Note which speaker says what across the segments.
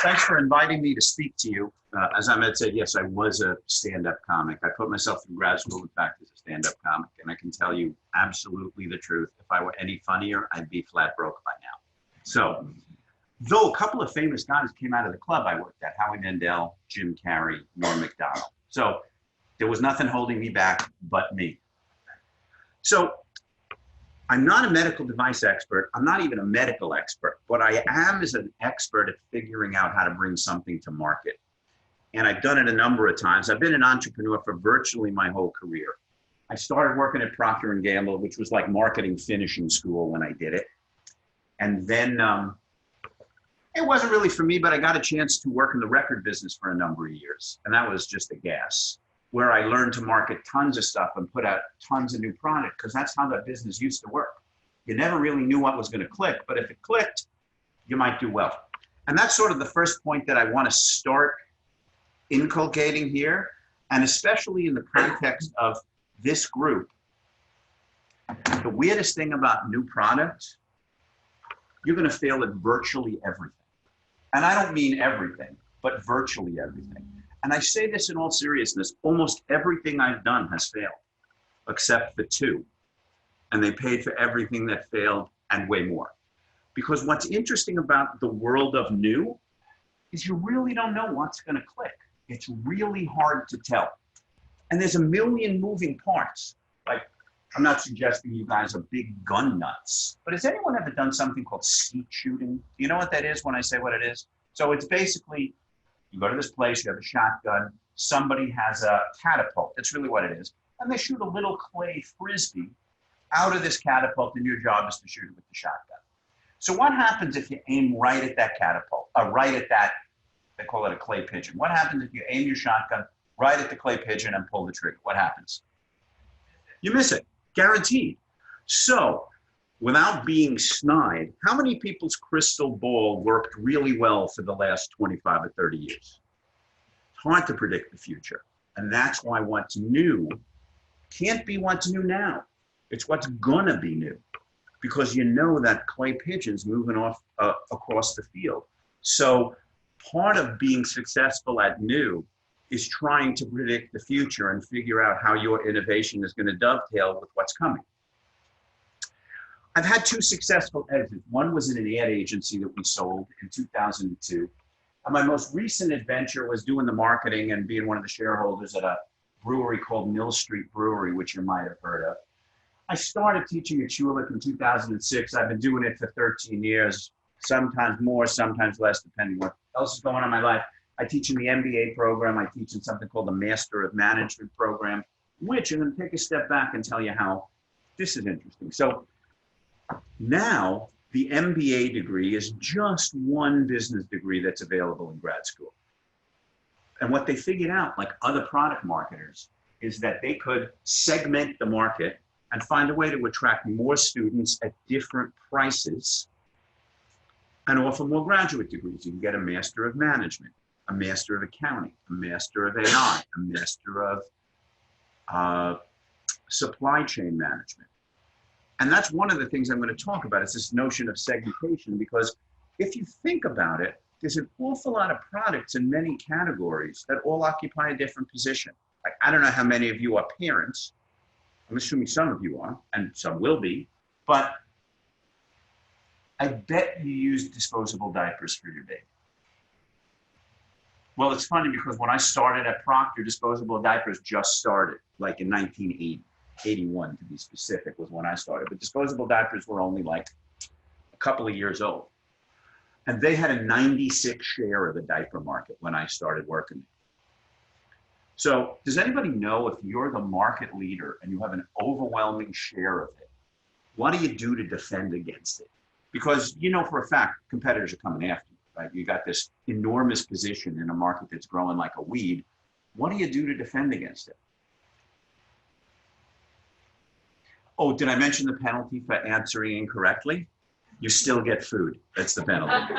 Speaker 1: Thanks for inviting me to speak to you. As Ahmed said, yes, I was a stand-up comic. I put myself through grad school, in fact, as a stand-up comic, and I can tell you absolutely the truth. If I were any funnier, I'd be flat broke by now. So, though a couple of famous guys came out of the club I worked at, Howie Mandel, Jim Carrey, Norm Macdonald. So, there was nothing holding me back but me. So, I'm not a medical device expert. I'm not even a medical expert. What I am is an expert at figuring out how to bring something to market. And I've done it a number of times. I've been an entrepreneur for virtually my whole career. I started working at Procter & Gamble, which was like marketing finishing school when I did it. And then it wasn't really for me, but I got a chance to work in the record business for a number of years. And that was just a gas, where I learned to market tons of stuff and put out tons of new product, because that's how that business used to work. You never really knew what was going to click, but if it clicked, you might do well. And that's sort of the first point that I want to start inculcating here, and especially in the context of this group. The weirdest thing about new products, you're going to fail at virtually everything. And I don't mean everything, but virtually everything. And I say this in all seriousness, almost everything I've done has failed, except for two. And they paid for everything that failed and way more. Because what's interesting about the world of new is you really don't know what's going to click. It's really hard to tell. And there's a million moving parts. Like, I'm not suggesting you guys are big gun nuts, but has anyone ever done something called skeet shooting? Do you know what that is when I say what it is? So it's basically, you go to this place, you have a shotgun, somebody has a catapult, that's really what it is, and they shoot a little clay frisbee out of this catapult, and your job is to shoot it with the shotgun. So what happens if you aim right at that catapult, right at that, they call it a clay pigeon. What happens if you aim your shotgun right at the clay pigeon and pull the trigger? What happens? You miss it, guaranteed. So, without being snide, how many people's crystal ball worked really well for the last 25 or 30 years? It's hard to predict the future. And that's why what's new can't be what's new now. It's what's gonna be new. Because you know that clay pigeon's moving off across the field. So part of being successful at new is trying to predict the future and figure out how your innovation is gonna dovetail with what's coming. I've had two successful exits. One was in an ad agency that we sold in 2002. And my most recent adventure was doing the marketing and being one of the shareholders at a brewery called Mill Street Brewery, which you might have heard of. I started teaching at Schulich in 2006. I've been doing it for 13 years, sometimes more, sometimes less, depending what else is going on in my life. I teach in the MBA program. I teach in something called the Master of Management program, which I'm going to take a step back and tell you how this is interesting. So now the MBA degree is just one business degree that's available in grad school. And what they figured out, like other product marketers, is that they could segment the market and find a way to attract more students at different prices and offer more graduate degrees. You can get a Master of Management, a Master of Accounting, a Master of AI, a Master of Supply Chain Management. And that's one of the things I'm going to talk about, is this notion of segmentation, because if you think about it, there's an awful lot of products in many categories that all occupy a different position. Like, I don't know how many of you are parents. I'm assuming some of you are, and some will be, but I bet you use disposable diapers for your baby. Well, it's funny because when I started at Procter, disposable diapers just started, like in 1980. 81 to be specific was when I started, but disposable diapers were only like a couple of years old. And they had a 96 share of the diaper market when I started working. So does anybody know, if you're the market leader and you have an overwhelming share of it, what do you do to defend against it? Because you know for a fact, competitors are coming after you, right? You got this enormous position in a market that's growing like a weed. What do you do to defend against it? Oh, did I mention the penalty for answering incorrectly? You still get food. That's the penalty.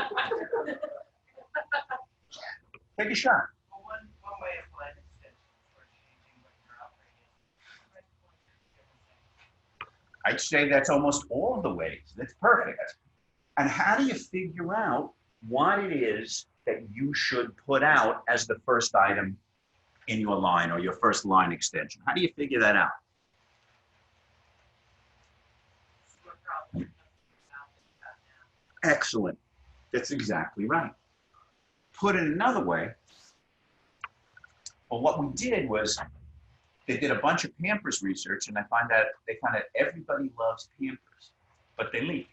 Speaker 1: Take a shot.
Speaker 2: Well, one way of blend extensions or changing what your operating is.
Speaker 1: I'd say that's almost all of the ways. That's perfect. And how do you figure out what it is that you should put out as the first item in your line or your first line extension? How do you figure that out?
Speaker 2: What problem about that now?
Speaker 1: Excellent. That's exactly right. Put it another way, well, what we did was they did a bunch of Pampers research, and they found out everybody loves Pampers, but they leak.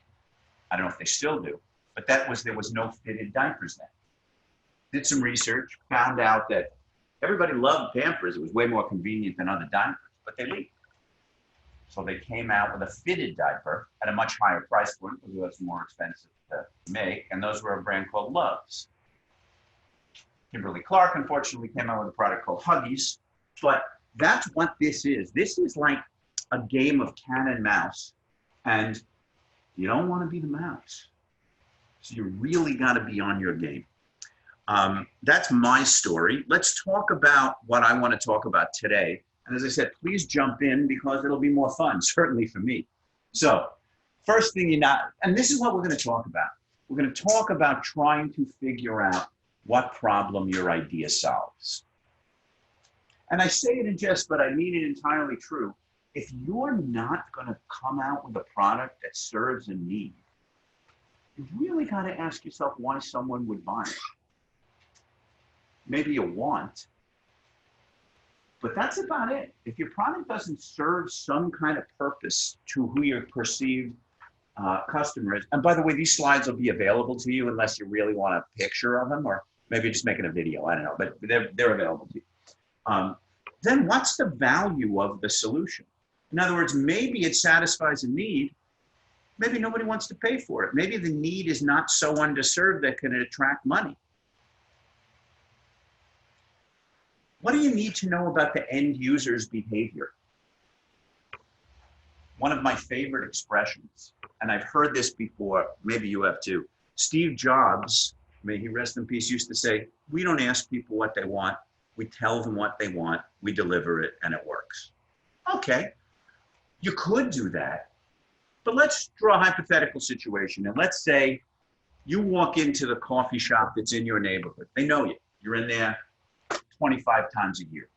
Speaker 1: I don't know if they still do, but there was no fitted diapers then. Did some research, found out that everybody loved Pampers. It was way more convenient than other diapers, but they leaked. So they came out with a fitted diaper at a much higher price point because it was more expensive to make, and those were a brand called Love's. Kimberly-Clark, unfortunately, came out with a product called Huggies, but that's what this is. This is like a game of cat and mouse, and you don't want to be the mouse. So you really got to be on your game. That's my story. Let's talk about what I want to talk about today. And as I said, please jump in because it'll be more fun, certainly for me. So first thing and this is what we're going to talk about. We're going to talk about trying to figure out what problem your idea solves. And I say it in jest, but I mean it entirely true. If you're not going to come out with a product that serves a need, you really got to ask yourself why someone would buy it. Maybe you want, but that's about it. If your product doesn't serve some kind of purpose to who your perceived customer is, and by the way, these slides will be available to you unless you really want a picture of them, or maybe you're just making a video, I don't know, but they're available to you. Then what's the value of the solution? In other words, maybe it satisfies a need, maybe nobody wants to pay for it. Maybe the need is not so underserved that can attract money. What do you need to know about the end user's behavior? One of my favorite expressions, and I've heard this before, maybe you have too. Steve Jobs, may he rest in peace, used to say, we don't ask people what they want, we tell them what they want, we deliver it, and it works. Okay, you could do that, but let's draw a hypothetical situation, and let's say you walk into the coffee shop that's in your neighborhood. They know you, you're in there 25 times a year.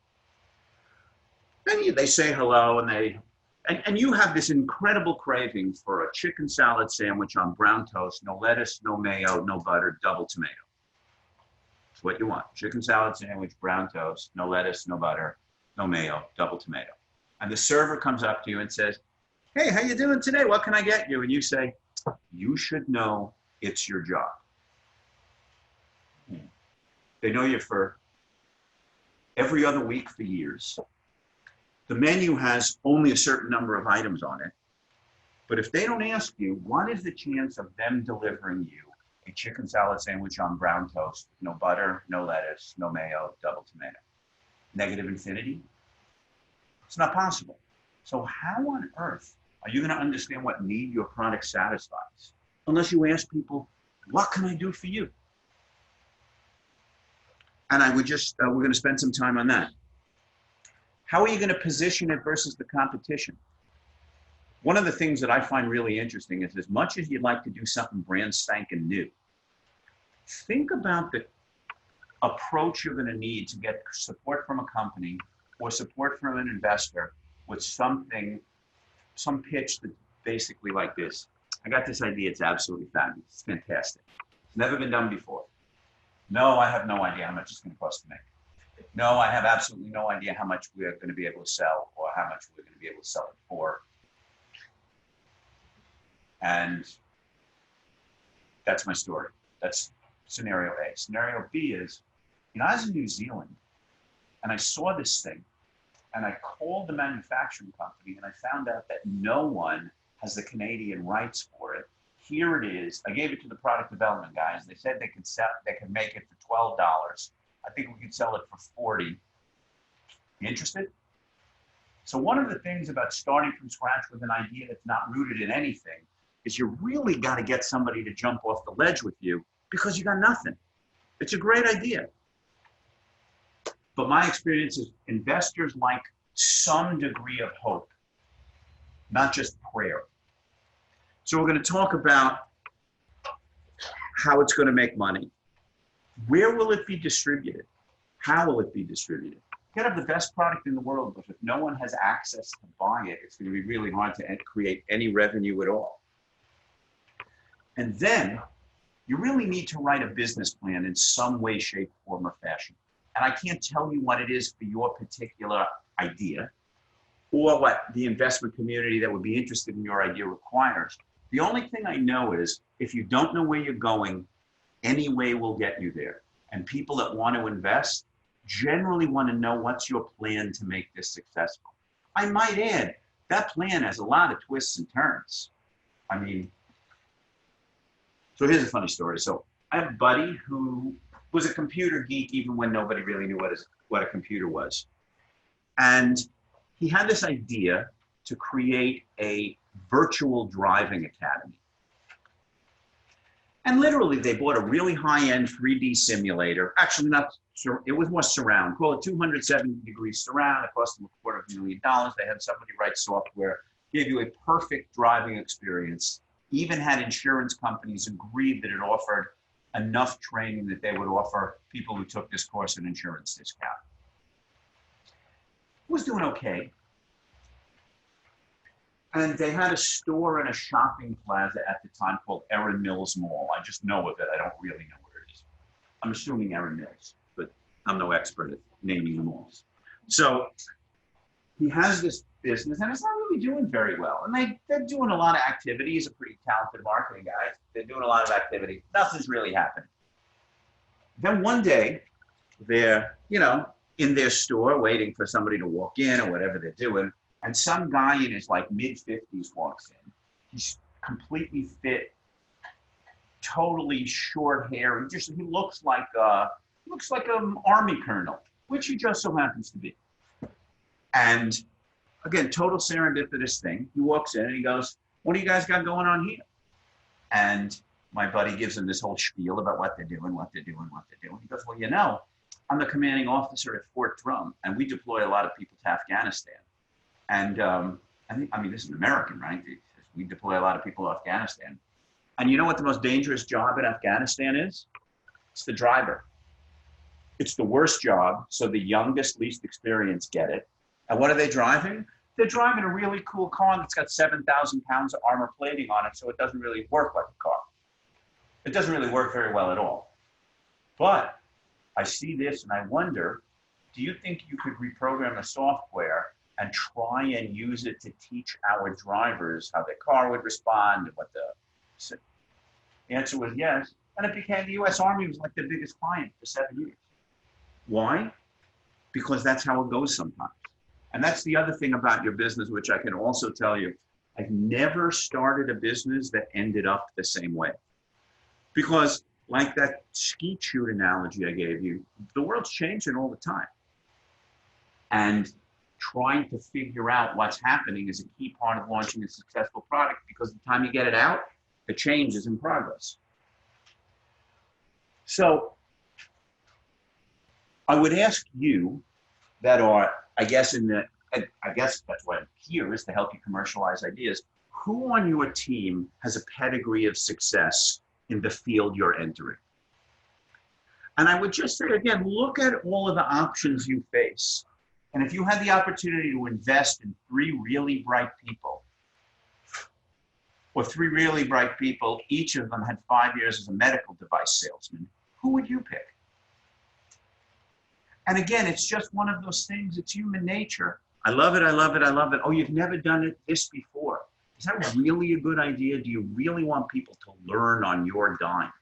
Speaker 1: And they say hello, and you have this incredible craving for a chicken salad sandwich on brown toast, no lettuce, no mayo, no butter, double tomato. It's what you want. Chicken salad sandwich, brown toast, no lettuce, no butter, no mayo, double tomato. And the server comes up to you and says, hey, how you doing today? What can I get you? And you say, you should know it's your job. They know you for every other week for years. The menu has only a certain number of items on it. But if they don't ask you, what is the chance of them delivering you a chicken salad sandwich on brown toast, no butter, no lettuce, no mayo, double tomato? Negative infinity? It's not possible. So how on earth are you going to understand what need your product satisfies unless you ask people, what can I do for you? And I would we're going to spend some time on that. How are you going to position it versus the competition? One of the things that I find really interesting is as much as you'd like to do something brand spanking new, think about the approach you're going to need to get support from a company or support from an investor with some pitch that's basically like this. I got this idea. It's absolutely fabulous. It's fantastic. It's never been done before. No, I have no idea how much it's going to cost to make. No, I have absolutely no idea how much we're going to be able to sell or how much we're going to be able to sell it for. And that's my story. That's scenario A. Scenario B is, I was in New Zealand and I saw this thing and I called the manufacturing company and I found out that no one has the Canadian rights for it. Here it is. I gave it to the product development guys. They said they could make it for $12. I think we could sell it for $40. You interested? So one of the things about starting from scratch with an idea that's not rooted in anything is you really got to get somebody to jump off the ledge with you because you got nothing. It's a great idea. But my experience is investors like some degree of hope, not just prayer. So we're going to talk about how it's going to make money. Where will it be distributed? How will it be distributed? You can have the best product in the world, but if no one has access to buy it, it's going to be really hard to create any revenue at all. And then you really need to write a business plan in some way, shape, form, or fashion. And I can't tell you what it is for your particular idea or what the investment community that would be interested in your idea requires. The only thing I know is if you don't know where you're going, any way will get you there. And people that want to invest generally want to know what's your plan to make this successful. I might add, that plan has a lot of twists and turns. I mean, so here's a funny story. So I have a buddy who was a computer geek even when nobody really knew what a computer was. And he had this idea to create a virtual driving academy. And literally they bought a really high-end 3D simulator. Actually, it was more surround, call it 270-degree surround. It cost them $250,000. They had somebody write software, gave you a perfect driving experience. Even had insurance companies agreed that it offered enough training that they would offer people who took this course an insurance discount. It was doing okay. And they had a store and a shopping plaza at the time called Erin Mills Mall. I just know of it. I don't really know where it is. I'm assuming Erin Mills, but I'm no expert at naming the malls. So he has this business and it's not really doing very well. And they're doing a lot of activity. He's a pretty talented marketing guy. They're doing a lot of activity. Nothing's really happening. Then one day they're, in their store waiting for somebody to walk in or whatever they're doing. And some guy in his mid-50s walks in. He's completely fit, totally short hair. He looks like an army colonel, which he just so happens to be. And again, total serendipitous thing. He walks in and he goes, "What do you guys got going on here?" And my buddy gives him this whole spiel about what they're doing. He goes, "Well, I'm the commanding officer at Fort Drum, and we deploy a lot of people to Afghanistan. And this is an American, right? We deploy a lot of people to Afghanistan. And you know what the most dangerous job in Afghanistan is? It's the driver. It's the worst job, so the youngest, least experienced get it. And what are they driving? They're driving a really cool car that's got 7,000 pounds of armor plating on it, so it doesn't really work like a car. It doesn't really work very well at all. But I see this and I wonder, do you think you could reprogram the software and try and use it to teach our drivers how their car would respond and what the answer was yes. And it became the US Army was like their biggest client for 7 years. Why? Because that's how it goes sometimes. And that's the other thing about your business, which I can also tell you, I've never started a business that ended up the same way. Because like that skeet shoot analogy I gave you, the world's changing all the time. And trying to figure out what's happening is a key part of launching a successful product, because the time you get it out, the change is in progress. So I would ask you that are, I guess that's why I'm here, is to help you commercialize ideas. Who on your team has a pedigree of success in the field you're entering? And I would just say, again, look at all of the options you face. And if you had the opportunity to invest in three really bright people, each of them had 5 years as a medical device salesman, who would you pick? And again, it's just one of those things, it's human nature. I love it. Oh, you've never done this before. Is that really a good idea? Do you really want people to learn on your dime?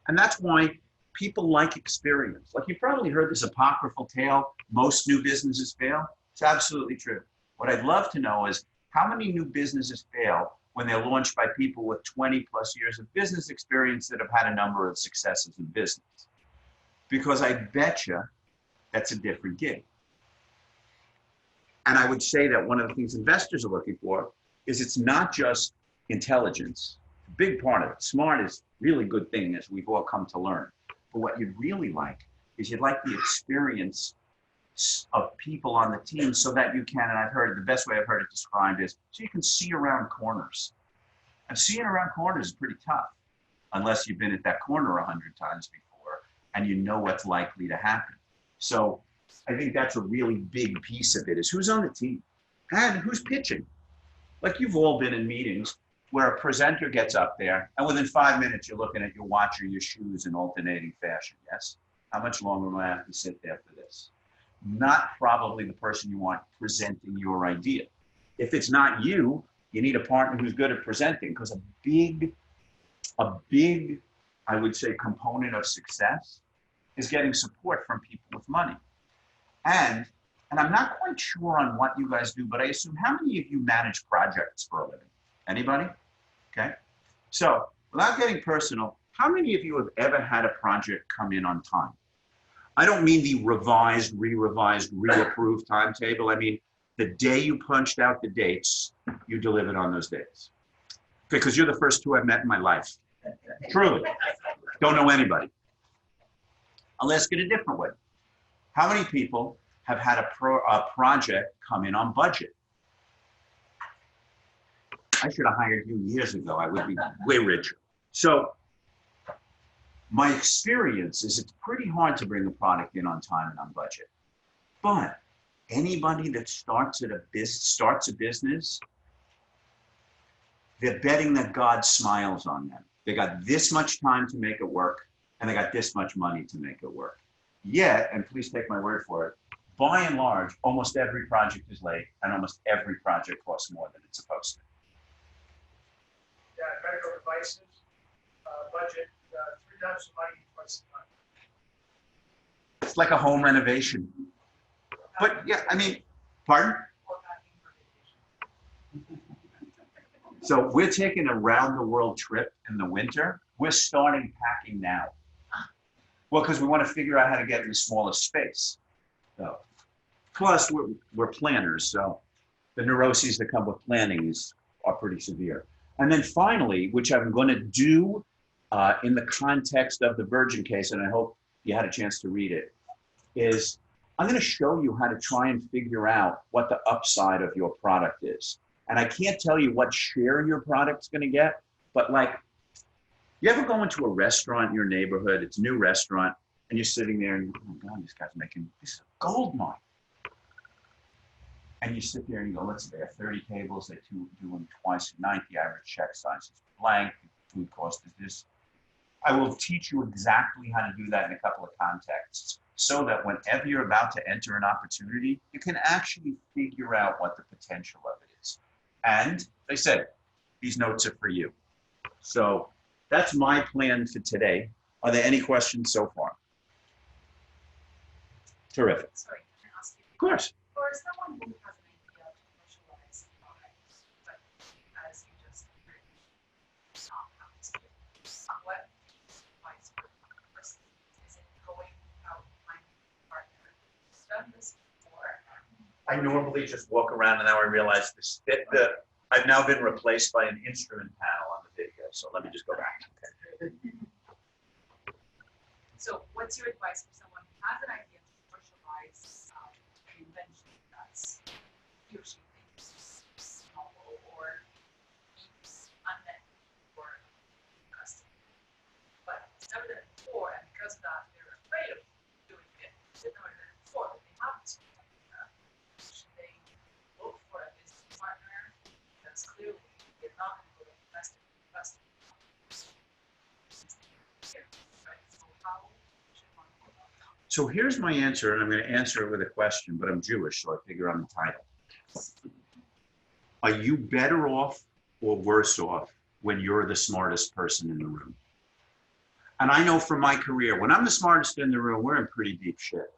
Speaker 1: And that's why people like experience. Like, you probably heard this apocryphal tale, most new businesses fail. It's absolutely true. What I'd love to know is how many new businesses fail when they're launched by people with 20 plus years of business experience that have had a number of successes in business? Because I bet you that's a different gig. And I would say that one of the things investors are looking for is it's not just intelligence. A big part of it. Smart is a really good thing, as we've all come to learn. But what you'd really like is you'd like the experience of people on the team, so that you can, and the best way I've heard it described is, so you can see around corners. And seeing around corners is pretty tough, unless you've been at that corner 100 times before. and you know what's likely to happen. So I think that's a really big piece of it, is who's on the team and who's pitching. Like, you've all been in meetings where a presenter gets up there and within 5 minutes you're looking at your watch or your shoes in alternating fashion. Yes? How much longer do I have to sit there for this? Not probably the person you want presenting your idea. If it's not you, you need a partner who's good at presenting, because a big, I would say, component of success is getting support from people with money. And I'm not quite sure on what you guys do, but I assume, how many of you manage projects for a living? Anybody? Okay. So without getting personal, how many of you have ever had a project come in on time? I don't mean the revised, re-revised, re-approved timetable. I mean, the day you punched out the dates, you delivered on those dates. Because you're the first two I've met in my life. Truly. Don't know anybody. I'll ask it a different way. How many people have had a project come in on budget? I should have hired you years ago. I would be way richer. So my experience is it's pretty hard to bring a product in on time and on budget. But anybody that starts a business, they're betting that God smiles on them. They got this much time to make it work, and they got this much money to make it work. Yet, and please take my word for it, by and large, almost every project is late, and almost every project costs more than it's supposed to.
Speaker 3: Yeah, medical devices, budget, 3 times the money, twice the time.
Speaker 1: It's like a home renovation. But yeah, I mean, pardon? So we're taking a round the world trip in the winter. We're starting packing now. Well, because we want to figure out how to get in the smallest space. So, plus, we're planners, so the neuroses that come with planning are pretty severe. And then finally, which I'm going to do in the context of the Virgin case, and I hope you had a chance to read it, is I'm going to show you how to try and figure out what the upside of your product is. And I can't tell you what share your product's going to get, but like, you ever go into a restaurant in your neighborhood, it's a new restaurant, and you're sitting there and, oh my God, this guy's making, this is a gold mine. And you sit there and you go, let's say, 30 tables, they do them twice a night, the average check size is blank, food cost is this. I will teach you exactly how to do that in a couple of contexts, so that whenever you're about to enter an opportunity, you can actually figure out what the potential of it is. And they said, these notes are for you. So that's my plan for today. Are there any questions so far? Terrific.
Speaker 2: Sorry, can I ask you?
Speaker 1: Of course.
Speaker 2: For someone who has an idea to commercialize products, but as you just what advice for the person? Is it going out finding a partner who's done this before?
Speaker 1: I normally just walk around, and now I realize this. I've now been replaced by an instrument panel on the video, so let me just go back. Okay.
Speaker 2: So what's your advice for someone who has an idea to commercialize an invention that's he or she thinks novel or meets unmet for customer? But it's never done it before, and because of that, they're afraid of doing it. They've never done it before, but they haven't. Should they look for a business partner? Because clearly they're not going to invest in customer.
Speaker 1: So here's my answer, and I'm going to answer it with a question, but I'm Jewish, so I figure I'm the title. Are you better off or worse off when you're the smartest person in the room? And I know from my career, when I'm the smartest in the room, we're in pretty deep shit.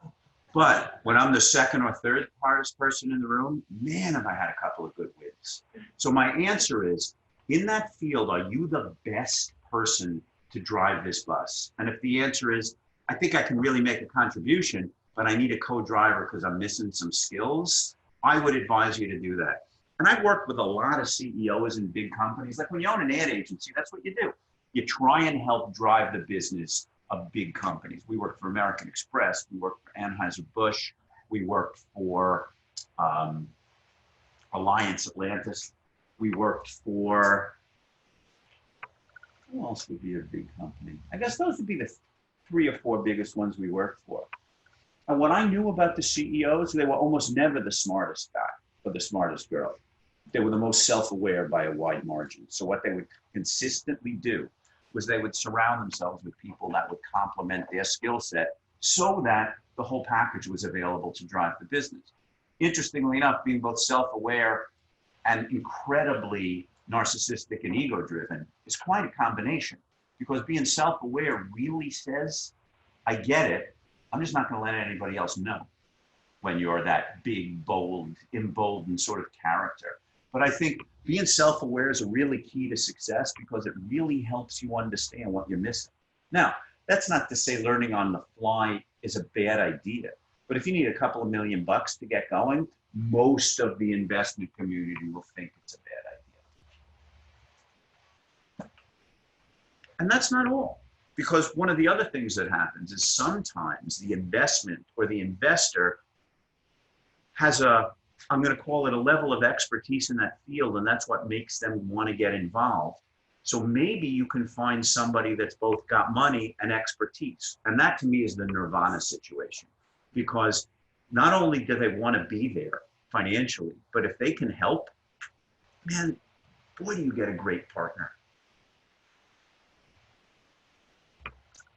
Speaker 1: But when I'm the second or third smartest person in the room, man, have I had a couple of good wins. So my answer is, in that field, are you the best person to drive this bus? And if the answer is, I think I can really make a contribution, but I need a co-driver because I'm missing some skills, I would advise you to do that. And I've worked with a lot of CEOs in big companies. Like when you own an ad agency, that's what you do. You try and help drive the business of big companies. We worked for American Express. We worked for Anheuser-Busch. We worked for Alliance Atlantis. We worked for, who else would be a big company? I guess those would be the 3 or 4 biggest ones we worked for. And what I knew about the CEOs, they were almost never the smartest guy or the smartest girl. They were the most self-aware by a wide margin. So what they would consistently do was they would surround themselves with people that would complement their skill set so that the whole package was available to drive the business. Interestingly enough, being both self-aware and incredibly narcissistic and ego-driven is quite a combination, because being self-aware really says, I get it, I'm just not going to let anybody else know, when you're that big, bold, emboldened sort of character. But I think being self-aware is a really key to success, because it really helps you understand what you're missing. Now, that's not to say learning on the fly is a bad idea, but if you need a couple of $1 million to get going, most of the investment community will think it's a bad idea. And that's not all. Because one of the other things that happens is sometimes the investment or the investor has a, I'm going to call it a level of expertise in that field, and that's what makes them want to get involved. So maybe you can find somebody that's both got money and expertise. And that to me is the nirvana situation, because not only do they want to be there financially, but if they can help, man, boy, do you get a great partner.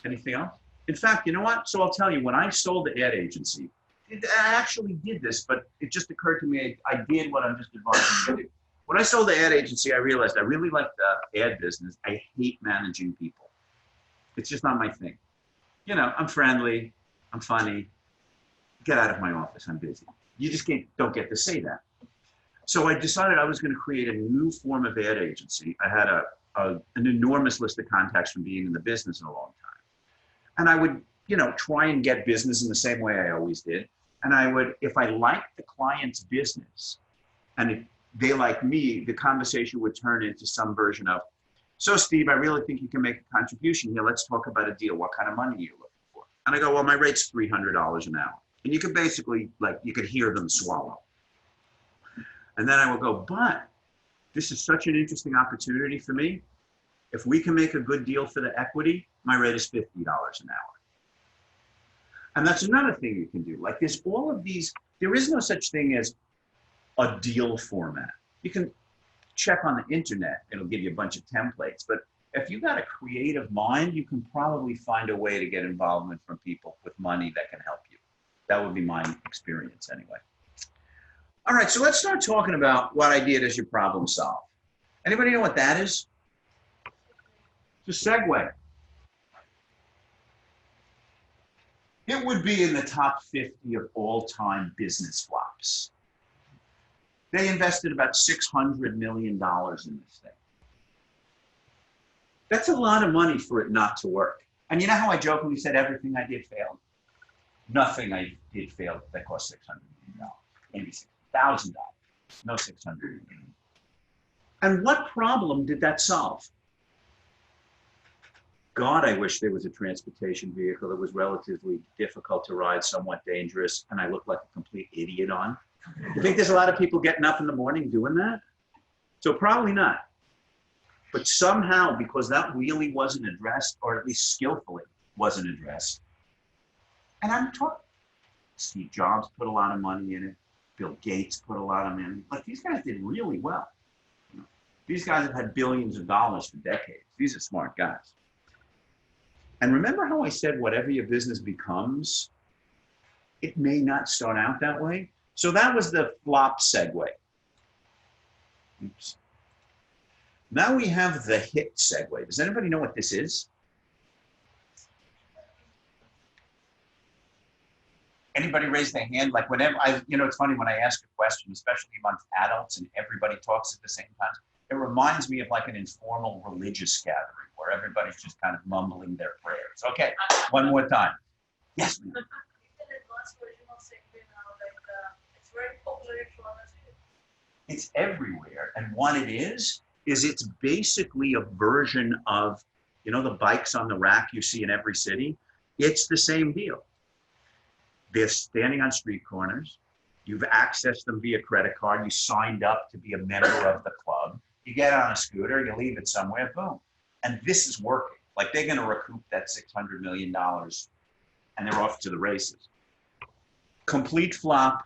Speaker 1: Anything else? In fact, you know what? So I'll tell you, when I sold the ad agency, I actually did this, but it just occurred to me, I did what I'm just advising you to do. When I sold the ad agency, I realized I really like the ad business. I hate managing people. It's just not my thing. You know, I'm friendly, I'm funny. Get out of my office, I'm busy. You just don't get to say that. So I decided I was going to create a new form of ad agency. I had an enormous list of contacts from being in the business in a long time. And I would, you know, try and get business in the same way I always did. And I would, if I liked the client's business and if they like me, the conversation would turn into some version of, so Steve, I really think you can make a contribution here. Let's talk about a deal. What kind of money are you looking for? And I go, well, my rate's $300 an hour. And you could basically, like, you could hear them swallow. And then I would go, but this is such an interesting opportunity for me. If we can make a good deal for the equity, my rate is $50 an hour. And that's another thing you can do. Like, there's all of these, there is no such thing as a deal format. You can check on the internet, it'll give you a bunch of templates. But if you've got a creative mind, you can probably find a way to get involvement from people with money that can help you. That would be my experience anyway. All right, so let's start talking about what idea does your problem solve? Anybody know what that is? It's a Segway. It would be in the top 50 of all-time business flops. They invested about $600 million in this thing. That's a lot of money for it not to work. And you know how I jokingly said everything I did failed? Nothing I did failed that cost $600 million, maybe $6,000, no $600 million. And what problem did that solve? God, I wish there was a transportation vehicle that was relatively difficult to ride, somewhat dangerous, and I looked like a complete idiot on. You think there's a lot of people getting up in the morning doing that? So probably not. But somehow, because that really wasn't addressed, or at least skillfully wasn't addressed, and I'm talking, Steve Jobs put a lot of money in it. Bill Gates put a lot of money. Like, these guys did really well. You know, these guys have had billions of dollars for decades. These are smart guys. And remember how I said whatever your business becomes, it may not start out that way? So that was the flop Segway. Oops. Now we have the hit Segway. Does anybody know what this is? Anybody raise their hand? Like, whenever you know, it's funny when I ask a question, especially amongst adults and everybody talks at the same time, it reminds me of like an informal religious gathering where everybody's just kind of mumbling their prayers. Okay, one more time. Yes, ma'am. It's everywhere. And what it is it's basically a version of, you know, the bikes on the rack you see in every city. It's the same deal. They're standing on street corners. You've accessed them via credit card. You signed up to be a member of the club. You get on a scooter, you leave it somewhere, boom. And this is working. Like they're going to recoup that $600 million and they're off to the races. Complete flop.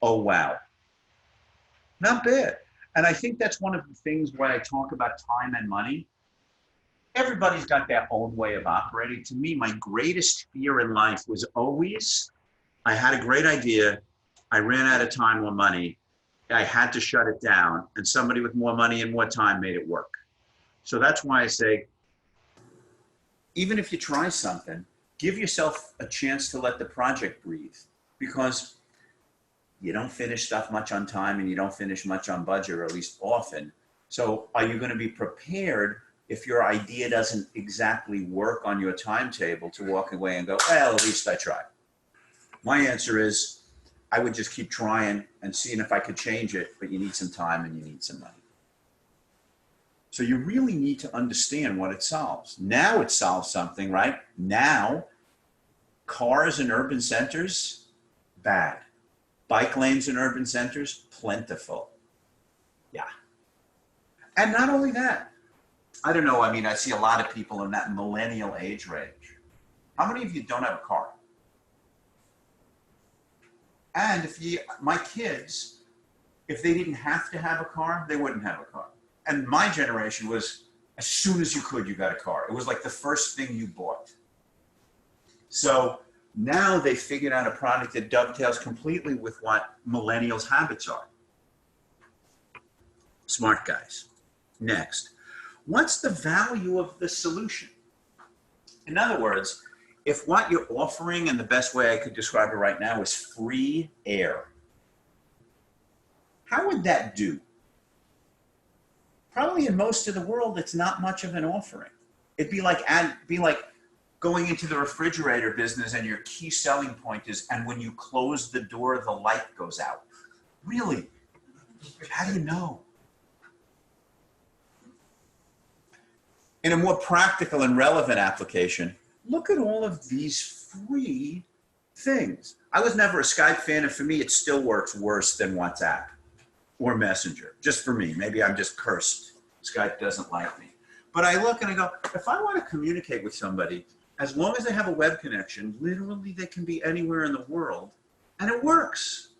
Speaker 1: Oh, wow. Not bad. And I think that's one of the things when I talk about time and money. Everybody's got their own way of operating. To me, my greatest fear in life was always, I had a great idea. I ran out of time or money. I had to shut it down. And somebody with more money and more time made it work. So that's why I say, even if you try something, give yourself a chance to let the project breathe, because you don't finish stuff much on time and you don't finish much on budget, or at least often. So are you going to be prepared if your idea doesn't exactly work on your timetable to walk away and go, well, at least I tried? My answer is I would just keep trying and seeing if I could change it, but you need some time and you need some money. So you really need to understand what it solves. Now it solves something, right? Now, cars in urban centers, bad. Bike lanes in urban centers, plentiful. Yeah. And not only that, I don't know, I mean, I see a lot of people in that millennial age range. How many of you don't have a car? And my kids, if they didn't have to have a car, they wouldn't have a car. And my generation was, as soon as you could, you got a car. It was like the first thing you bought. So now they figured out a product that dovetails completely with what millennials' habits are. Smart guys. Next, what's the value of the solution? In other words, if what you're offering, and the best way I could describe it right now, is free air, how would that do? Probably in most of the world, it's not much of an offering. It'd be like going into the refrigerator business and your key selling point is, and when you close the door, the light goes out. Really? How do you know? In a more practical and relevant application, look at all of these free things. I was never a Skype fan, and for me, it still works worse than WhatsApp or Messenger, just for me. Maybe I'm just cursed. Skype doesn't like me. But I look and I go, if I want to communicate with somebody, as long as they have a web connection, literally they can be anywhere in the world, and it works.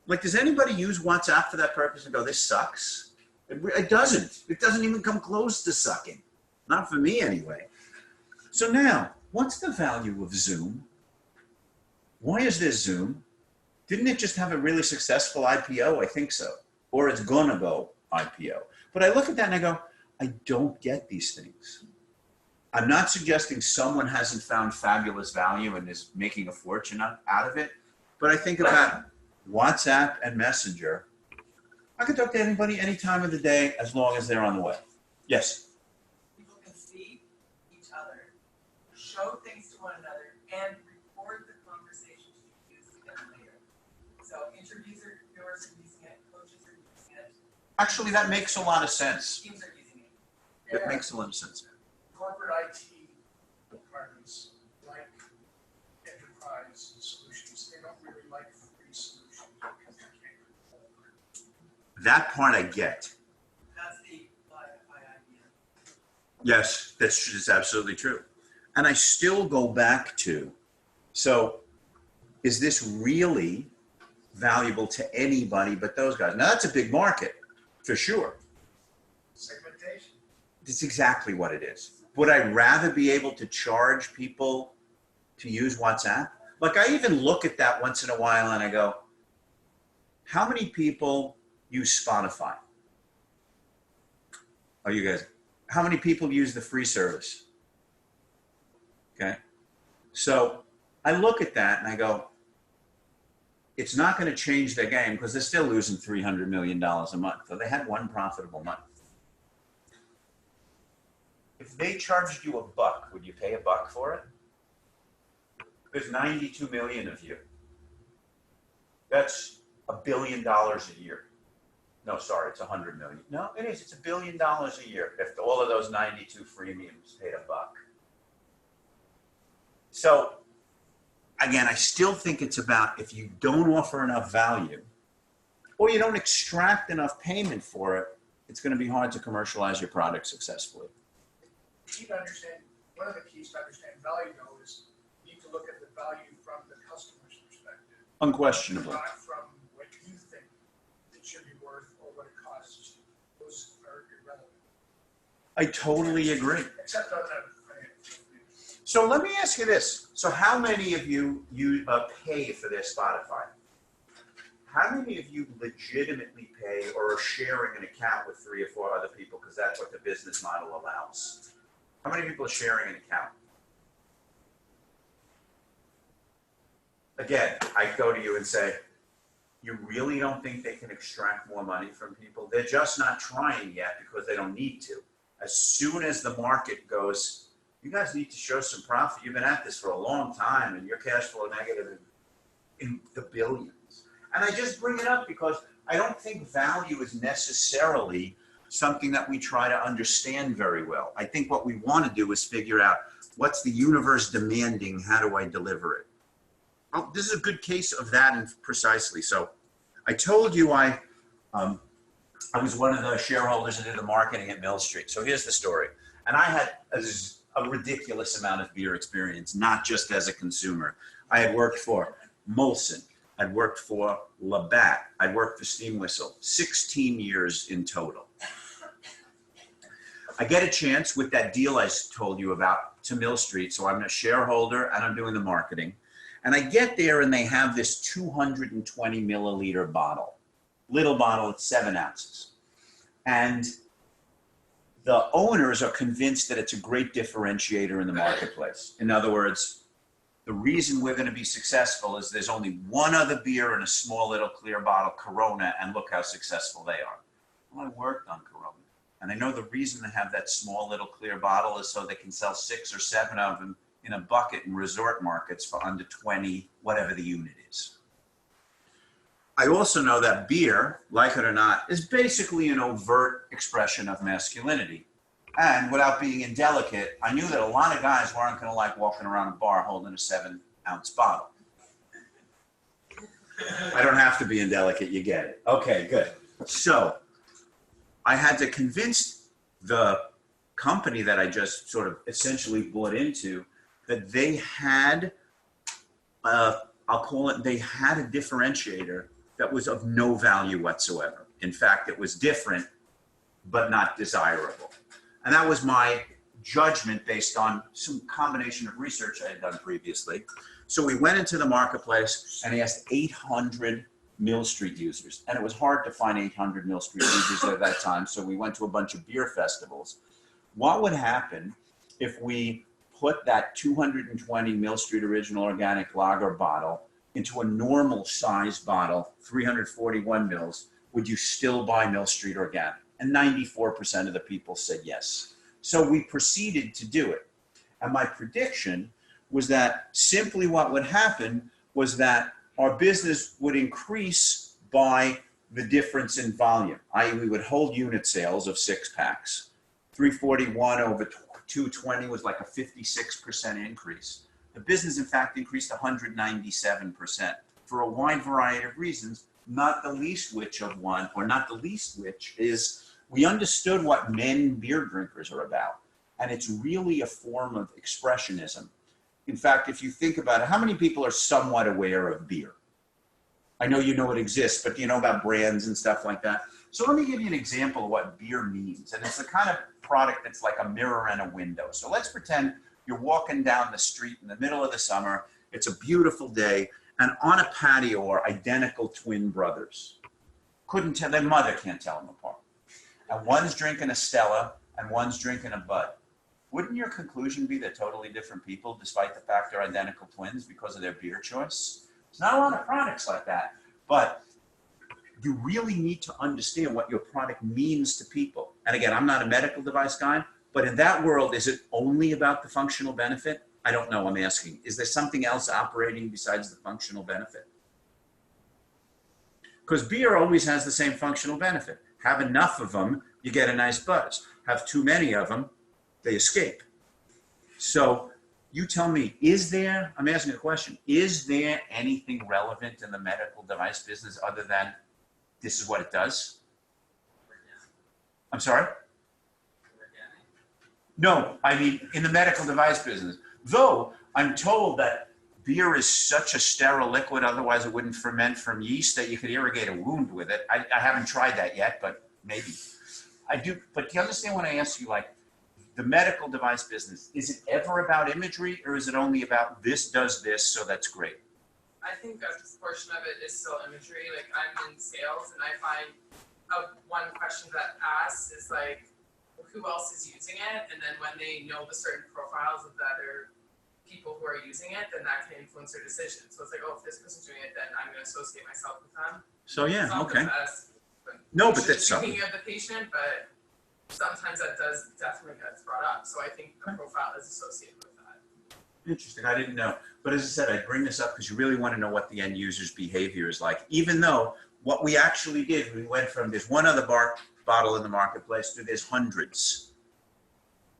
Speaker 1: Like, does anybody use WhatsApp for that purpose and go, this sucks? It doesn't. It doesn't even come close to sucking. Not for me anyway. So now, what's the value of Zoom? Why is there Zoom? Didn't it just have a really successful IPO? I think so. Or it's gonna go IPO. But I look at that and I go, I don't get these things. I'm not suggesting someone hasn't found fabulous value and is making a fortune out of it. But I think about WhatsApp and Messenger. I can talk to anybody any time of the day as long as they're on the web. Yes?
Speaker 2: People can see each other, show things to one another, and record the conversations you use again later. So interviewers are using it, coaches are using it.
Speaker 1: Actually, that makes a lot of sense.
Speaker 2: Teams are using it.
Speaker 1: It makes a lot of sense.
Speaker 3: Corporate IT departments like enterprise solutions. They don't really like free solutions because they can't control it.
Speaker 1: That part I get.
Speaker 2: That's the idea.
Speaker 1: Yes, that's absolutely true. And I still go back to, so is this really valuable to anybody but those guys? Now that's a big market, for sure.
Speaker 3: Segmentation.
Speaker 1: That's exactly what it is. Would I rather be able to charge people to use WhatsApp? Like, I even look at that once in a while and I go, how many people use Spotify? Oh, you guys, how many people use the free service? Okay. So I look at that and I go, it's not going to change their game because they're still losing $300 million a month. So they had one profitable month. If they charged you $1, would you pay $1 for it? There's 92 million of you. That's $1 billion a year. No, sorry, it's 100 million. No, it is. It's $1 billion a year if all of those 92 freemiums paid $1. So again, I still think it's about, if you don't offer enough value or you don't extract enough payment for it, it's going to be hard to commercialize your product successfully.
Speaker 3: you need to understand, one of the keys to understand value though is you need to look at the value from the customer's perspective.
Speaker 1: Unquestionably.
Speaker 3: Not from what you think it should be worth or what it costs you. Those are irrelevant.
Speaker 1: I totally agree.
Speaker 3: Except on the financial.
Speaker 1: So let me ask you this. So how many of you pay for their Spotify? How many of you legitimately pay or are sharing an account with 3 or 4 other people because that's what the business model allows? How many people are sharing an account? Again, I go to you and say, you really don't think they can extract more money from people? They're just not trying yet because they don't need to. As soon as the market goes, you guys need to show some profit. You've been at this for a long time and your cash flow negative in the billions. And I just bring it up because I don't think value is necessarily something that we try to understand very well. I think what we want to do is figure out what's the universe demanding, how do I deliver it? Well, this is a good case of that and precisely. So I told you I was one of the shareholders that did the marketing at Mill Street. So here's the story. And I had a ridiculous amount of beer experience, not just as a consumer. I had worked for Molson. I'd worked for Labatt. I'd worked for Steam Whistle, 16 years in total. I get a chance with that deal I told you about to Mill Street. So I'm a shareholder and I'm doing the marketing. And I get there and they have this 220 milliliter bottle. Little bottle, it's 7 ounces. And the owners are convinced that it's a great differentiator in the marketplace. In other words, the reason we're going to be successful is there's only one other beer in a small little clear bottle, Corona, and look how successful they are. Well, I worked on Corona. And I know the reason they have that small little clear bottle is so they can sell 6 or 7 of them in a bucket in resort markets for under 20, whatever the unit is. I also know that beer, like it or not, is basically an overt expression of masculinity. And without being indelicate, I knew that a lot of guys weren't going to like walking around a bar holding a 7-ounce bottle. I don't have to be indelicate, you get it. Okay, good. So I had to convince the company that I just sort of essentially bought into that they had, I'll call it, they had a differentiator that was of no value whatsoever. In fact, it was different, but not desirable. And that was my judgment based on some combination of research I had done previously. So we went into the marketplace and asked 800 Mill Street users. And it was hard to find 800 Mill Street users at that time. So we went to a bunch of beer festivals. What would happen if we put that 220 Mill Street Original Organic Lager bottle into a normal size bottle, 341 mils? Would you still buy Mill Street Organic? And 94% of the people said yes. So we proceeded to do it. And my prediction was that simply what would happen was that our business would increase by the difference in volume, i.e. we would hold unit sales of 6-packs. 341 over 220 was like a 56% increase. The business, in fact, increased 197% for a wide variety of reasons, not the least which is we understood what men beer drinkers are about. And it's really a form of expressionism. In fact, if you think about it, how many people are somewhat aware of beer? I know you know it exists, but do you know about brands and stuff like that? So let me give you an example of what beer means. And it's the kind of product that's like a mirror and a window. So let's pretend you're walking down the street in the middle of the summer. It's a beautiful day. And on a patio are identical twin brothers. Couldn't tell, their mother can't tell them apart. And one's drinking a Stella and one's drinking a Bud. Wouldn't your conclusion be they're totally different people despite the fact they're identical twins because of their beer choice? There's not a lot of products like that, but you really need to understand what your product means to people. And again, I'm not a medical device guy, but in that world, is it only about the functional benefit? I don't know, I'm asking. Is there something else operating besides the functional benefit? Because beer always has the same functional benefit. Have enough of them, you get a nice buzz. Have too many of them, they escape. So you tell me, I'm asking a question, is there anything relevant in the medical device business other than this is what it does? I'm sorry? No, I mean, in the medical device business, though I'm told that beer is such a sterile liquid, otherwise it wouldn't ferment from yeast, that you could irrigate a wound with it. I haven't tried that yet, but maybe. I do, but do you understand when I ask you, like, the medical device business, is it ever about imagery, or is it only about this does this, so that's great?
Speaker 4: I think a portion of it is still imagery. Like, I'm in sales, and I find one question that asks is like, who else is using it? And then when they know the certain profiles of the other people who are using it, then that can influence their decision. So it's like, oh, if this person's doing it, then I'm going to associate myself with them.
Speaker 1: So yeah,
Speaker 4: It's not
Speaker 1: okay.
Speaker 4: the best,
Speaker 1: No, but that's something.
Speaker 4: Thinking of the patient, but sometimes that does definitely gets brought up. So I think the profile is associated with that.
Speaker 1: Interesting, I didn't know. But as I said, I bring this up because you really want to know what the end user's behavior is like. Even though what we actually did, we went from there's one other bottle in the marketplace to there's hundreds.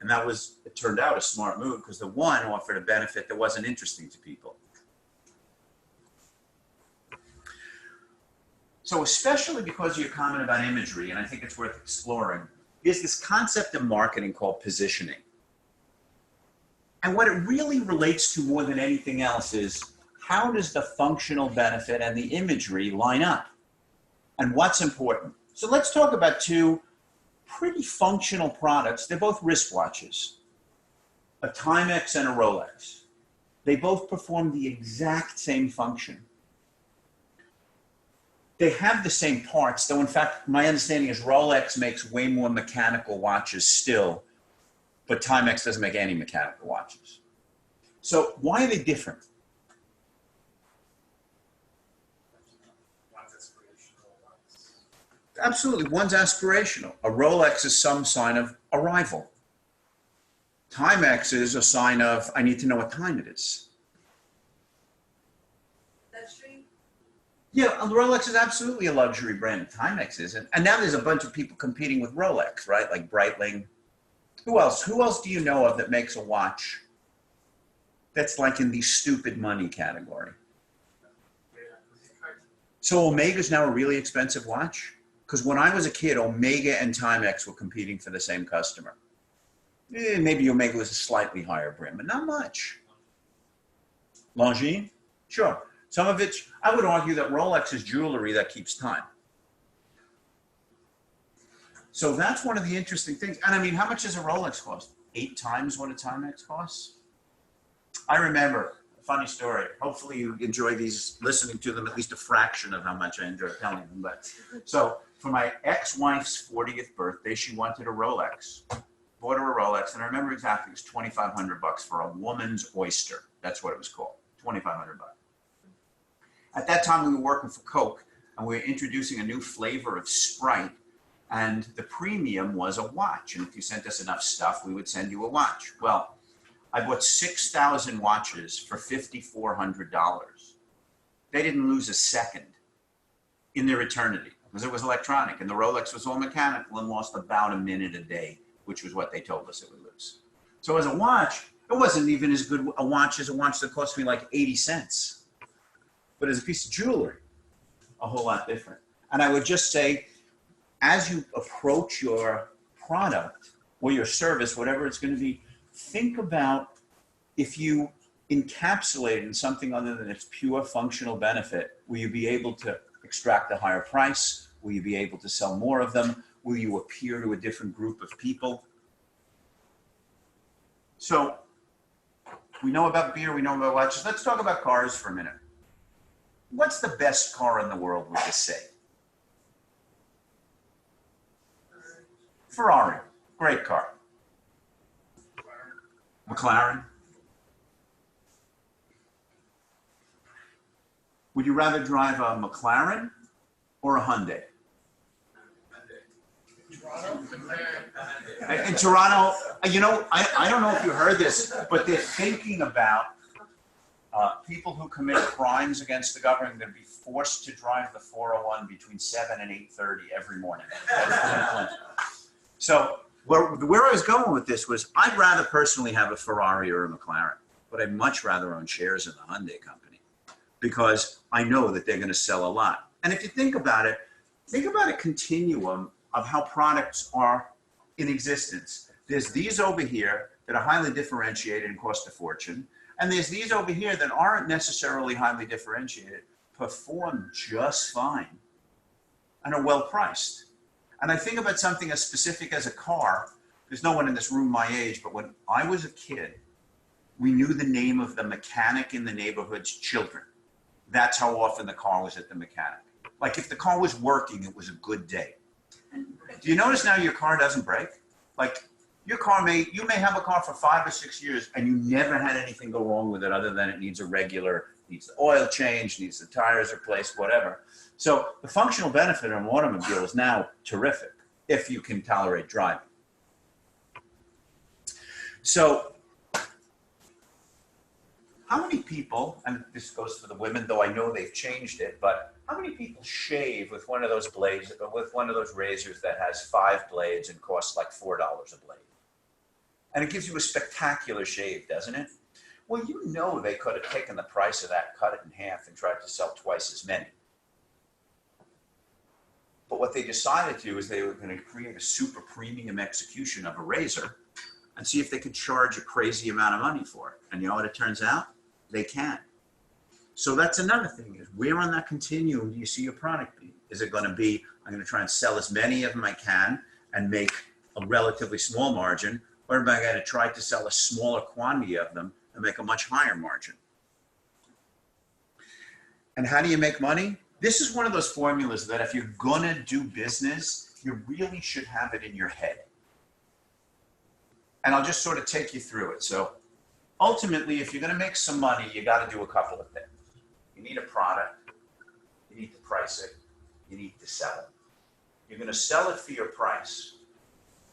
Speaker 1: And that was, it turned out, a smart move because the one offered a benefit that wasn't interesting to people. So especially because of your comment about imagery, and I think it's worth exploring, is this concept of marketing called positioning. And what it really relates to more than anything else is how does the functional benefit and the imagery line up? And what's important? So let's talk about two pretty functional products. They're both wristwatches, a Timex and a Rolex. They both perform the exact same function. They have the same parts, though in fact, my understanding is Rolex makes way more mechanical watches still, but Timex doesn't make any mechanical watches. So why are they different? Absolutely, one's aspirational. A Rolex is some sign of arrival. Timex is a sign of, I need to know what time it is.
Speaker 2: That's true.
Speaker 1: Yeah, Rolex is absolutely a luxury brand. Timex isn't. And now there's a bunch of people competing with Rolex, right? Like Breitling. Who else? Who else do you know of that makes a watch that's like in the stupid money category? So Omega's now a really expensive watch? Because when I was a kid, Omega and Timex were competing for the same customer. Maybe Omega was a slightly higher brand, but not much. Longines? Sure. Some of it, I would argue that Rolex is jewelry that keeps time. So that's one of the interesting things. And I mean, how much does a Rolex cost? 8 times what a Timex costs? I remember, a funny story. Hopefully you enjoy these, listening to them, at least a fraction of how much I enjoy telling them. But so for my ex-wife's 40th birthday, she wanted a Rolex. Bought her a Rolex, and I remember exactly, it was $2,500 for a woman's oyster. That's what it was called, $2,500. At that time, we were working for Coke, and we were introducing a new flavor of Sprite, and the premium was a watch. And if you sent us enough stuff, we would send you a watch. Well, I bought 6,000 watches for $5,400. They didn't lose a second in their eternity because it was electronic, and the Rolex was all mechanical and lost about a minute a day, which was what they told us it would lose. So as a watch, it wasn't even as good a watch as a watch that cost me like 80 cents. But as a piece of jewelry, a whole lot different. And I would just say, as you approach your product or your service, whatever it's going to be, think about if you encapsulate it in something other than its pure functional benefit, will you be able to extract a higher price? Will you be able to sell more of them? Will you appear to a different group of people? So we know about beer, we know about watches. Let's talk about cars for a minute. What's the best car in the world, would you say? Ferrari, great car. McLaren. Would you rather drive a McLaren or a Hyundai? In Toronto, you know, I don't know if you heard this, but they're thinking about people who commit crimes against the government going to be forced to drive the 401 between 7 and 8:30 every morning. So where I was going with this was I'd rather personally have a Ferrari or a McLaren, but I'd much rather own shares in the Hyundai company because I know that they're going to sell a lot. And if you think about a continuum of how products are in existence. There's these over here that are highly differentiated and cost a fortune. And there's these over here that aren't necessarily highly differentiated, perform just fine, and are well priced. And I think about something as specific as a car. There's no one in this room my age, but when I was a kid, we knew the name of the mechanic in the neighborhood's children. That's how often the car was at the mechanic. Like if the car was working, it was a good day. Do you notice now your car doesn't break? Like your car you may have a car for 5 or 6 years and you never had anything go wrong with it other than it needs needs the oil change, needs the tires replaced, whatever. So the functional benefit of an automobile is now terrific if you can tolerate driving. So how many people, and this goes for the women, though I know they've changed it, but how many people shave with one of those blades, with one of those razors that has 5 blades and costs like $4 a blade? And it gives you a spectacular shave, doesn't it? Well, you know they could have taken the price of that, cut it in half, and tried to sell twice as many. But what they decided to do is they were going to create a super premium execution of a razor and see if they could charge a crazy amount of money for it. And you know what it turns out? They can. So that's another thing, is where on that continuum do you see your product be? Is it going to be, I'm going to try and sell as many of them I can and make a relatively small margin, or am I going to try to sell a smaller quantity of them and make a much higher margin? And how do you make money? This is one of those formulas that if you're going to do business, you really should have it in your head. And I'll just sort of take you through it. So ultimately, if you're going to make some money, you got to do a couple of things. You need a product, you need to price it, you need to sell it. You're going to sell it for your price.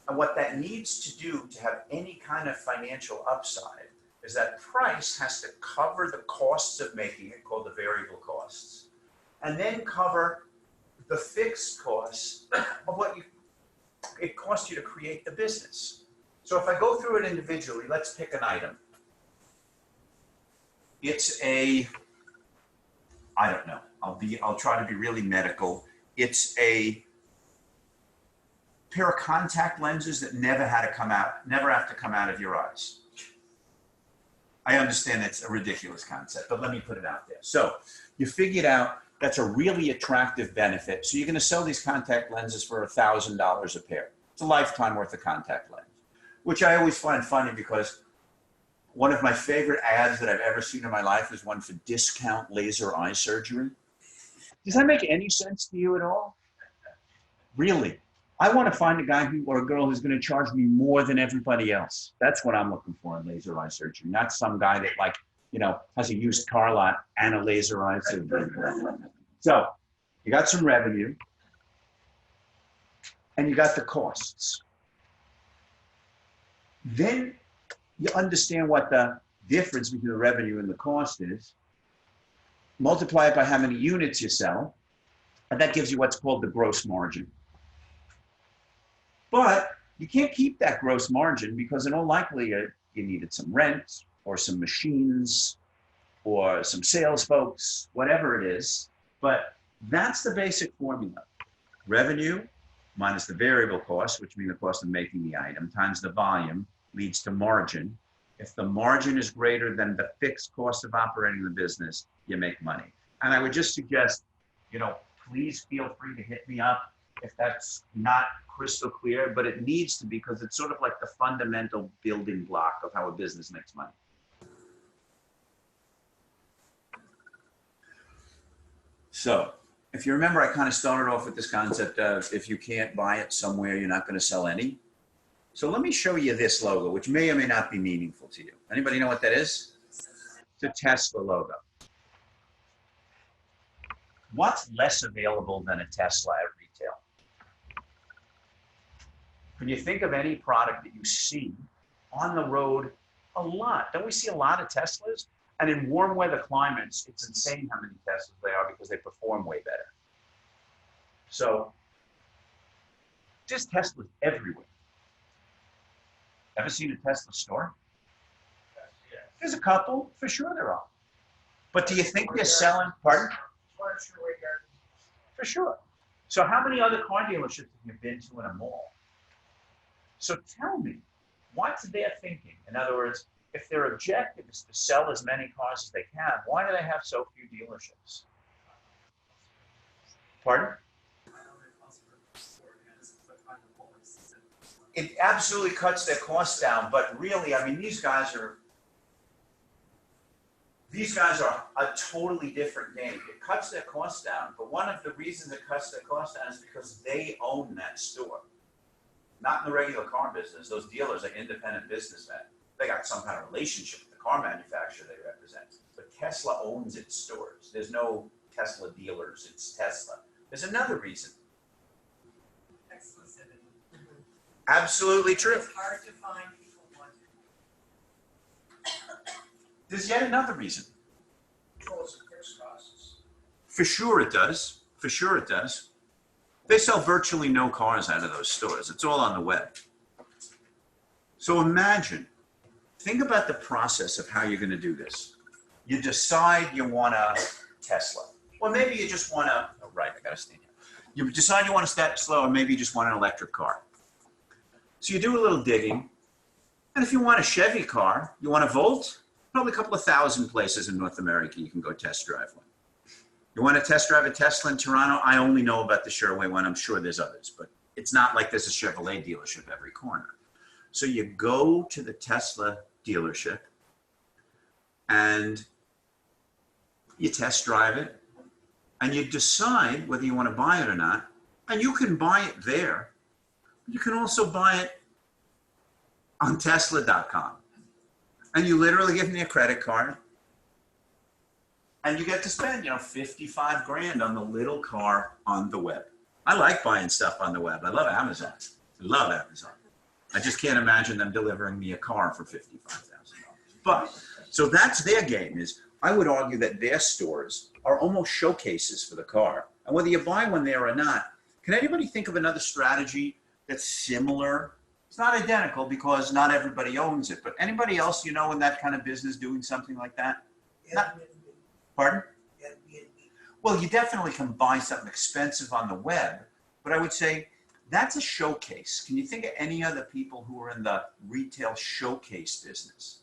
Speaker 1: And what that needs to do to have any kind of financial upside is that price has to cover the costs of making it, called the variable costs, and then cover the fixed costs of what it costs you to create the business. So if I go through it individually, let's pick an item. It's I don't know, I'll try to be really medical. It's a pair of contact lenses that never have to come out of your eyes. I understand it's a ridiculous concept, but let me put it out there. So you figured out that's a really attractive benefit. So you're going to sell these contact lenses for $1,000 a pair. It's a lifetime worth of contact lens, which I always find funny because one of my favorite ads that I've ever seen in my life is one for discount laser eye surgery. Does that make any sense to you at all? Really? I want to find a guy or a girl who's going to charge me more than everybody else. That's what I'm looking for in laser eye surgery, not some guy that has a used car lot and a laser eye surgery. So you got some revenue and you got the costs. Then you understand what the difference between the revenue and the cost is, multiply it by how many units you sell, and that gives you what's called the gross margin. But you can't keep that gross margin because in all likelihood, you needed some rent or some machines or some sales folks, whatever it is. But that's the basic formula. Revenue minus the variable cost, which means the cost of making the item, times the volume, leads to margin. If the margin is greater than the fixed cost of operating the business, you make money. And I would just suggest, please feel free to hit me up if that's not crystal clear, but it needs to be because it's sort of like the fundamental building block of how a business makes money. So if you remember, I kind of started off with this concept of if you can't buy it somewhere, you're not going to sell any. So let me show you this logo, which may or may not be meaningful to you. Anybody know what that is? It's a Tesla logo. What's less available than a Tesla at retail? Can you think of any product that you see on the road a lot? Don't we see a lot of Teslas? And in warm weather climates, it's insane how many Teslas they are because they perform way better. So there's Teslas everywhere. Ever seen a Tesla store?
Speaker 3: Yes.
Speaker 1: There's a couple, for sure there are. But do you think they're selling, pardon? For sure. So how many other car dealerships have you been to in a mall? So tell me, what's their thinking? In other words, if their objective is to sell as many cars as they can, why do they have so few dealerships? Pardon? It absolutely cuts their costs down, but really, I mean, these guys are a totally different game. It cuts their costs down, but one of the reasons it cuts their costs down is because they own that store. Not in the regular car business. Those dealers are independent businessmen. They got some kind of relationship with the car manufacturer they represent. But Tesla owns its stores. There's no Tesla dealers, it's Tesla. There's another reason.
Speaker 2: Exclusivity.
Speaker 1: Absolutely true.
Speaker 2: It's hard to find people want it.
Speaker 1: There's yet another reason.
Speaker 3: Controls of fixed costs.
Speaker 1: For sure it does. For sure it does. They sell virtually no cars out of those stores. It's all on the web. So imagine, think about the process of how you're going to do this. You decide you want a Tesla. Or maybe you just want a, oh, right, I got to stand here. You decide you want a Tesla, or maybe you just want an electric car. So you do a little digging. And if you want a Chevy car, you want a Volt, probably a couple of thousand places in North America you can go test drive one. You want to test drive a Tesla in Toronto? I only know about the Sherway one. I'm sure there's others, but it's not like there's a Chevrolet dealership every corner. So you go to the Tesla dealership and you test drive it and you decide whether you want to buy it or not. And you can buy it there. You can also buy it on Tesla.com. And you literally give me a credit card. And you get to spend, 55 grand on the little car on the web. I like buying stuff on the web. I love Amazon. I love Amazon. I just can't imagine them delivering me a car for $55,000. But, so that's their game is, I would argue that their stores are almost showcases for the car. And whether you buy one there or not, can anybody think of another strategy that's similar? It's not identical because not everybody owns it, but anybody else in that kind of business doing something like that? Not, pardon? Well, you definitely can buy something expensive on the web, but I would say that's a showcase. Can you think of any other people who are in the retail showcase business?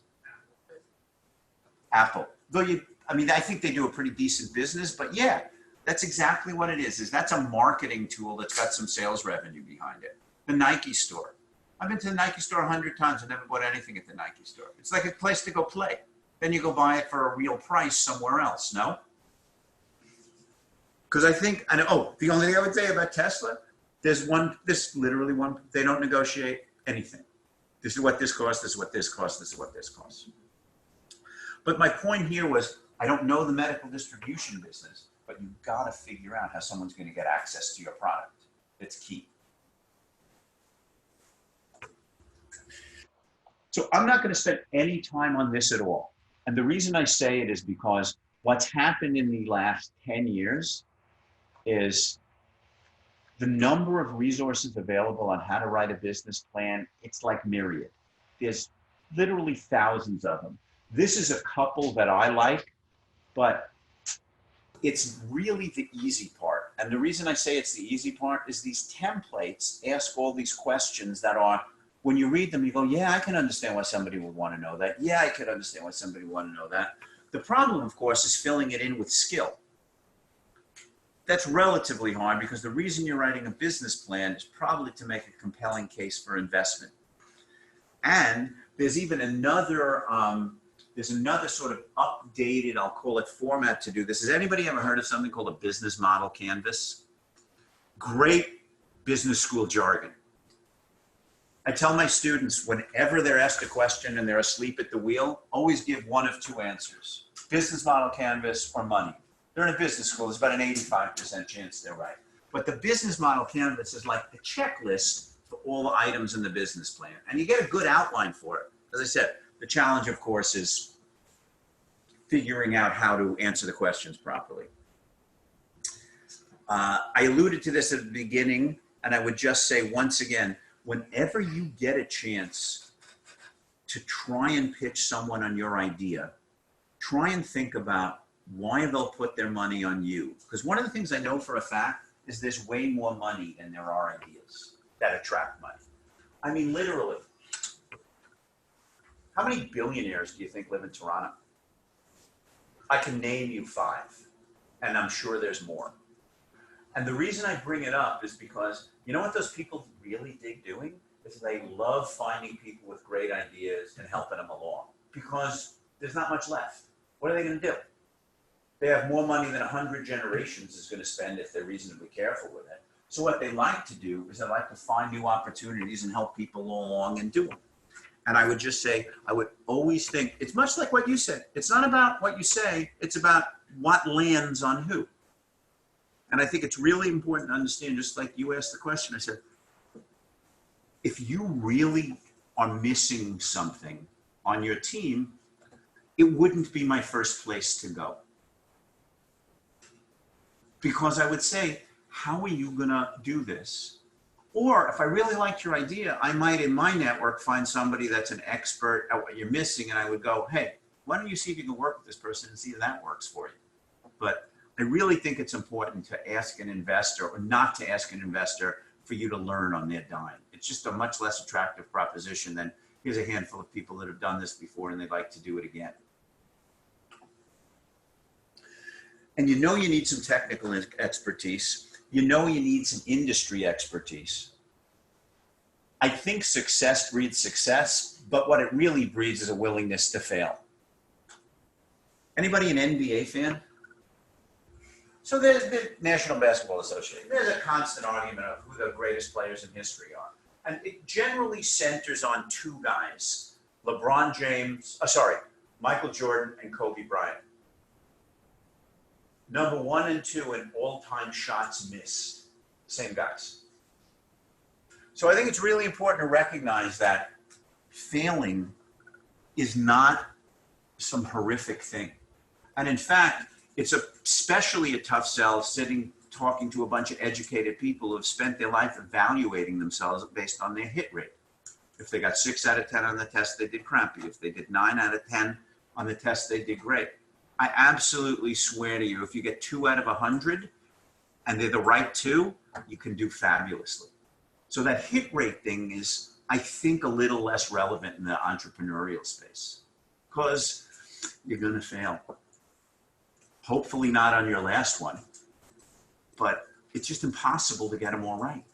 Speaker 1: Apple. Though I think they do a pretty decent business, but yeah, that's exactly what it is that's a marketing tool that's got some sales revenue behind it. The Nike store. I've been to the Nike store 100 times. I never bought anything at the Nike store. It's like a place to go play. Then you go buy it for a real price somewhere else, no? Because the only thing I would say about Tesla, there's literally one, they don't negotiate anything. This is what this costs, this is what this costs, this is what this costs. But my point here was, I don't know the medical distribution business, but you've got to figure out how someone's going to get access to your product. It's key. So I'm not going to spend any time on this at all. And the reason I say it is because what's happened in the last 10 years is the number of resources available on how to write a business plan, it's like myriad. There's literally thousands of them. This is a couple that I like, but it's really the easy part. And the reason I say it's the easy part is these templates ask all these questions that are, when you read them, you go, yeah, I can understand why somebody would want to know that. Yeah, I could understand why somebody would want to know that. The problem, of course, is filling it in with skill. That's relatively hard because the reason you're writing a business plan is probably to make a compelling case for investment. And there's even another sort of updated, I'll call it, format to do this. Has anybody ever heard of something called a business model canvas? Great business school jargon. I tell my students, whenever they're asked a question and they're asleep at the wheel, always give one of two answers. Business model canvas or money. They're in a business school, there's about an 85% chance they're right. But the business model canvas is like the checklist for all the items in the business plan. And you get a good outline for it. As I said, the challenge, of course, is figuring out how to answer the questions properly. I alluded to this at the beginning, and I would just say once again, whenever you get a chance to try and pitch someone on your idea, try and think about why they'll put their money on you. Because one of the things I know for a fact is there's way more money than there are ideas that attract money. I mean, literally. How many billionaires do you think live in Toronto? I can name you 5, and I'm sure there's more. And the reason I bring it up is because you know what those people really dig doing? Is they love finding people with great ideas and helping them along because there's not much left. What are they going to do? They have more money than 100 generations is going to spend if they're reasonably careful with it. So what they like to do is they like to find new opportunities and help people along and do them. And I would just say, I would always think, it's much like what you said. It's not about what you say, it's about what lands on who. And I think it's really important to understand, just like you asked the question, I said, if you really are missing something on your team, it wouldn't be my first place to go. Because I would say, how are you gonna do this? Or if I really liked your idea, I might in my network find somebody that's an expert at what you're missing, and I would go, hey, why don't you see if you can work with this person and see if that works for you? But I really think it's important to ask an investor or not to ask an investor for you to learn on their dime. It's just a much less attractive proposition than here's a handful of people that have done this before and they'd like to do it again. And you know you need some technical expertise. You know you need some industry expertise. I think success breeds success, but what it really breeds is a willingness to fail. Anybody an NBA fan? So there's the National Basketball Association. There's a constant argument of who the greatest players in history are. And it generally centers on 2 guys, Michael Jordan and Kobe Bryant. Number 1 and 2 in all-time shots missed, same guys. So I think it's really important to recognize that failing is not some horrific thing. And in fact, it's especially a tough sell talking to a bunch of educated people who have spent their life evaluating themselves based on their hit rate. If they got 6 out of 10 on the test, they did crappy. If they did 9 out of 10 on the test, they did great. I absolutely swear to you, if you get 2 out of 100 and they're the right 2, you can do fabulously. So that hit rate thing is, I think, a little less relevant in the entrepreneurial space because you're going to fail. Hopefully not on your last one, but it's just impossible to get them all right.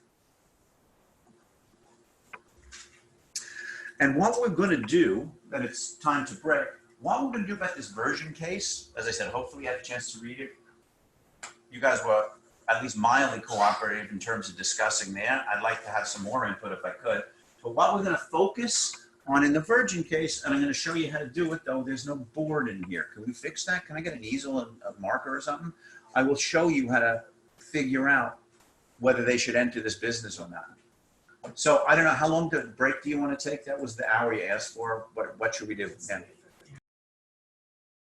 Speaker 1: And what we're going to do, and it's time to break, what we're going to do about this version case, as I said, hopefully you had a chance to read it. You guys were at least mildly cooperative in terms of discussing that. I'd like to have some more input if I could. But what we're going to focus on in the virgin case, and I'm going to show you how to do it, though there's no board in here. Can we fix that? Can I get an easel and a marker or something? I will show you how to figure out whether they should enter this business or not. So I don't know, how long the break do you want to take? That was the hour you asked for. What should we do? Again?